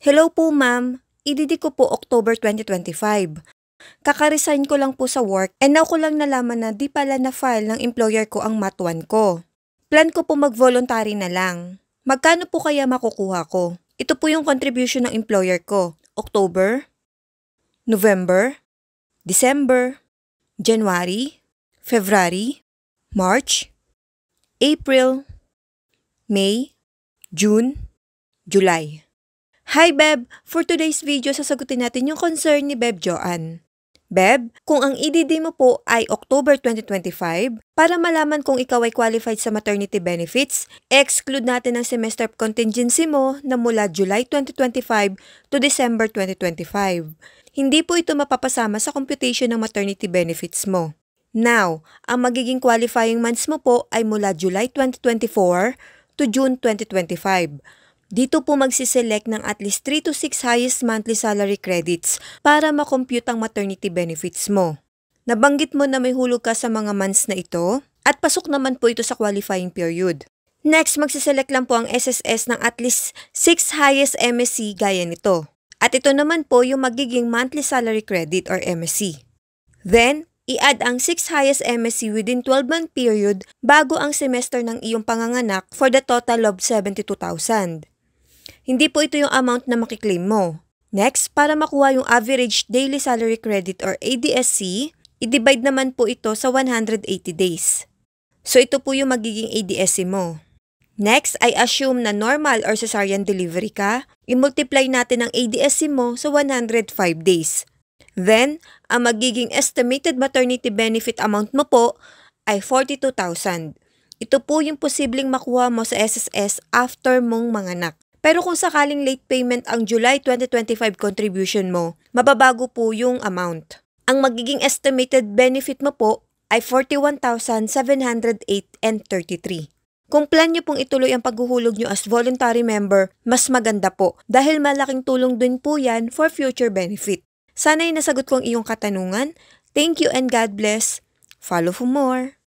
Hello po ma'am, ididi ko po October 2025. Kaka-resign ko lang po sa work and now ko lang nalaman na di pala na-file ng employer ko ang MAT-1 ko. Plan ko po mag-voluntary na lang. Magkano po kaya makukuha ko? Ito po yung contribution ng employer ko. October, November, December, January, February, March, April, May, June, July. Hi Beb! For today's video, sasagutin natin yung concern ni Beb Joanne. Beb, kung ang EDD mo po ay October 2025, para malaman kung ikaw ay qualified sa maternity benefits, exclude natin ang semester contingency mo na mula July 2025 to December 2025. Hindi po ito mapapasama sa computation ng maternity benefits mo. Now, ang magiging qualifying months mo po ay mula July 2024 to June 2025. Dito po magsiselect ng at least 3 to 6 highest monthly salary credits para makompute ang maternity benefits mo. Nabanggit mo na may hulog ka sa mga months na ito at pasok naman po ito sa qualifying period. Next, magsiselect lang po ang SSS ng at least 6 highest MSC gaya nito. At ito naman po yung magiging monthly salary credit or MSC. Then, i-add ang 6 highest MSC within 12-month period bago ang semester ng iyong panganganak for the total of 72,000. Hindi po ito yung amount na makiklaim mo. Next, para makuha yung average daily salary credit or ADSC, i-divide naman po ito sa 180 days. So ito po yung magiging ADSC mo. Next, I assume na normal or cesarean delivery ka, i-multiply natin ang ADSC mo sa 105 days. Then, ang magiging estimated maternity benefit amount mo po ay 42,000. Ito po yung posibleng makuha mo sa SSS after mong manganak. Pero kung sakaling late payment ang July 2025 contribution mo, mababago po yung amount. Ang magiging estimated benefit mo po ay 41,708.33. Kung plan nyo pong ituloy ang paghuhulog nyo as voluntary member, mas maganda po dahil malaking tulong din po yan for future benefit. Sana'y nasagot ko ang iyong katanungan. Thank you and God bless. Follow for more.